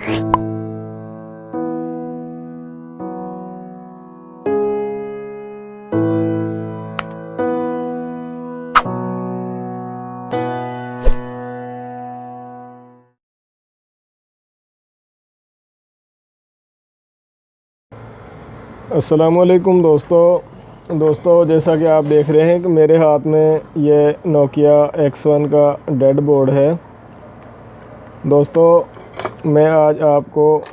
अस्सलामुअलैकुम दोस्तों, जैसा कि आप देख रहे हैं कि मेरे हाथ में ये नोकिया X1 का डेड बोर्ड है। दोस्तों, मैं आज आपको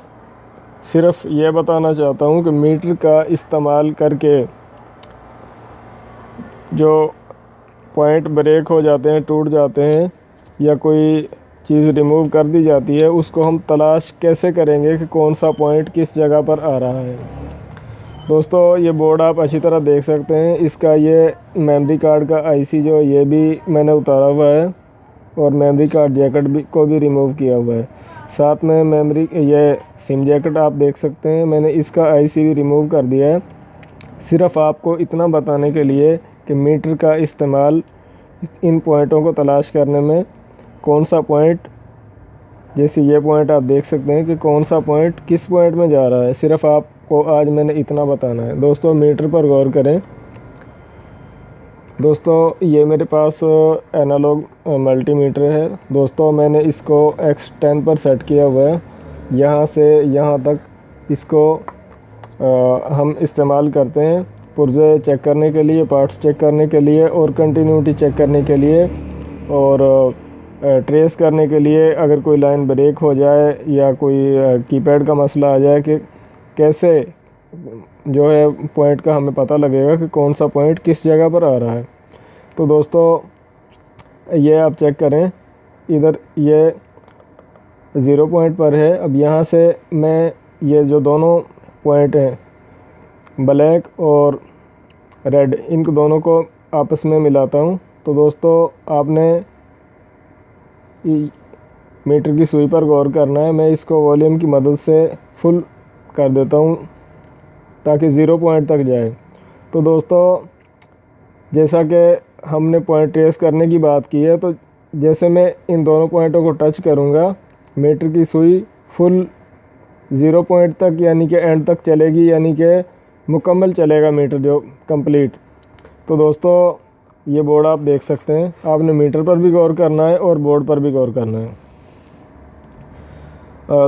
सिर्फ़ ये बताना चाहता हूँ कि मीटर का इस्तेमाल करके जो पॉइंट ब्रेक हो जाते हैं, टूट जाते हैं या कोई चीज़ रिमूव कर दी जाती है, उसको हम तलाश कैसे करेंगे कि कौन सा पॉइंट किस जगह पर आ रहा है। दोस्तों, ये बोर्ड आप अच्छी तरह देख सकते हैं। इसका ये मेमोरी कार्ड का आईसी जो ये भी मैंने उतारा हुआ है और मेमोरी कार्ड जैकेट को भी रिमूव किया हुआ है। साथ में मेमोरी ये सिम जैकेट आप देख सकते हैं, मैंने इसका आईसी भी रिमूव कर दिया है। सिर्फ़ आपको इतना बताने के लिए कि मीटर का इस्तेमाल इन पॉइंटों को तलाश करने में कौन सा पॉइंट, जैसे ये पॉइंट आप देख सकते हैं कि कौन सा पॉइंट किस पॉइंट में जा रहा है, सिर्फ़ आपको आज मैंने इतना बताना है। दोस्तों, मीटर पर गौर करें। दोस्तों, ये मेरे पास एनालॉग मल्टीमीटर है। दोस्तों, मैंने इसको X10 पर सेट किया हुआ है। यहाँ से यहाँ तक इसको हम इस्तेमाल करते हैं पुर्जे चेक करने के लिए, पार्ट्स चेक करने के लिए और कंटिन्यूटी चेक करने के लिए और ट्रेस करने के लिए। अगर कोई लाइन ब्रेक हो जाए या कोई कीपैड का मसला आ जाए कि कैसे जो है पॉइंट का हमें पता लगेगा कि कौन सा पॉइंट किस जगह पर आ रहा है। तो दोस्तों, ये आप चेक करें, इधर ये 0 पॉइंट पर है। अब यहाँ से मैं ये जो दोनों पॉइंट हैं, ब्लैक और रेड, इन दोनों को आपस में मिलाता हूँ। तो दोस्तों, आपने मीटर की सुई पर गौर करना है। मैं इसको वॉल्यूम की मदद से फुल कर देता हूँ ताकि 0 पॉइंट तक जाए। तो दोस्तों, जैसा कि हमने पॉइंट ट्रेस करने की बात की है, तो जैसे मैं इन दोनों पॉइंटों को टच करूँगा, मीटर की सुई फुल 0 पॉइंट तक यानी कि एंड तक चलेगी, यानी कि मुकम्मल चलेगा मीटर जो कंप्लीट। तो दोस्तों, ये बोर्ड आप देख सकते हैं। आपने मीटर पर भी गौर करना है और बोर्ड पर भी गौर करना है।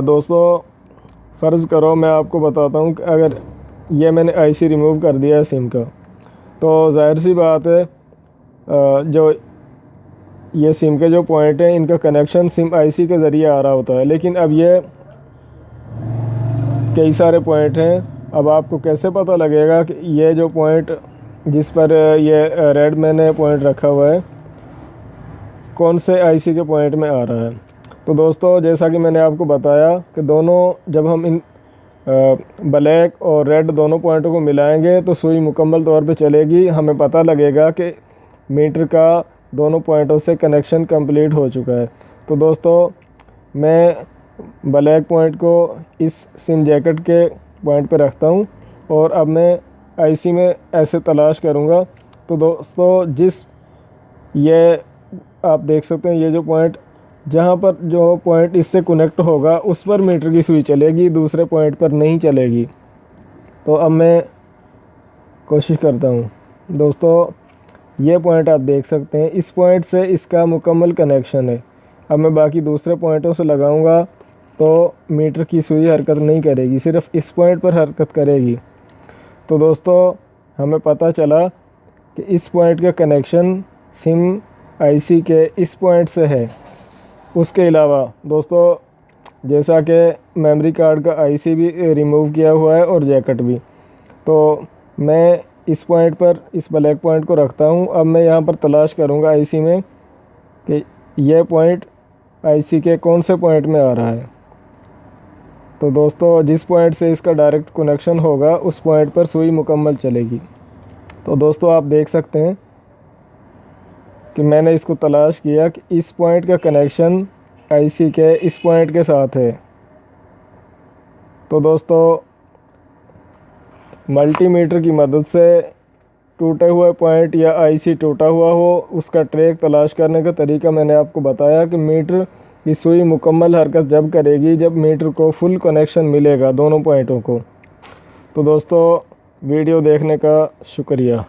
दोस्तों, फ़र्ज़ करो मैं आपको बताता हूँ कि अगर ये मैंने आईसी रिमूव कर दिया है सिम का, तो ज़ाहिर सी बात है जो ये सिम के जो पॉइंट हैं, इनका कनेक्शन सिम आईसी के ज़रिए आ रहा होता है। लेकिन अब ये कई सारे पॉइंट हैं। अब आपको कैसे पता लगेगा कि ये जो पॉइंट जिस पर ये रेड मैंने पॉइंट रखा हुआ है कौन से आईसी के पॉइंट में आ रहा है। तो दोस्तों, जैसा कि मैंने आपको बताया कि दोनों जब हम इन ब्लैक और रेड दोनों पॉइंटों को मिलाएंगे तो सुई मुकम्मल तौर पे चलेगी। हमें पता लगेगा कि मीटर का दोनों पॉइंटों से कनेक्शन कंप्लीट हो चुका है। तो दोस्तों, मैं ब्लैक पॉइंट को इस सिम जैकेट के पॉइंट पे रखता हूँ और अब मैं आईसी में ऐसे तलाश करूँगा। तो दोस्तों, ये आप देख सकते हैं, ये जो पॉइंट जहाँ पर जो पॉइंट इससे कनेक्ट होगा उस पर मीटर की सुई चलेगी, दूसरे पॉइंट पर नहीं चलेगी। तो अब मैं कोशिश करता हूँ। दोस्तों, ये पॉइंट आप देख सकते हैं, इस पॉइंट से इसका मुकम्मल कनेक्शन है। अब मैं बाकी दूसरे पॉइंटों से लगाऊंगा तो मीटर की सुई हरकत नहीं करेगी, सिर्फ इस पॉइंट पर हरकत करेगी। तो दोस्तों, हमें पता चला कि इस पॉइंट का कनेक्शन सिम आईसी के इस पॉइंट से है। उसके अलावा दोस्तों, जैसा कि मेमोरी कार्ड का आईसी भी रिमूव किया हुआ है और जैकेट भी, तो मैं इस पॉइंट पर इस ब्लैक पॉइंट को रखता हूं। अब मैं यहां पर तलाश करूंगा आईसी में कि यह पॉइंट आईसी के कौन से पॉइंट में आ रहा है। तो दोस्तों, जिस पॉइंट से इसका डायरेक्ट कनेक्शन होगा उस पॉइंट पर सुई मुकम्मल चलेगी। तो दोस्तों, आप देख सकते हैं कि मैंने इसको तलाश किया कि इस पॉइंट का कनेक्शन आईसी के इस पॉइंट के साथ है। तो दोस्तों, मल्टीमीटर की मदद से टूटे हुए पॉइंट या आईसी टूटा हुआ हो उसका ट्रैक तलाश करने का तरीका मैंने आपको बताया कि मीटर कि सुई मुकम्मल हरकत जब करेगी जब मीटर को फुल कनेक्शन मिलेगा दोनों पॉइंटों को। तो दोस्तों वीडियो देखने का शुक्रिया।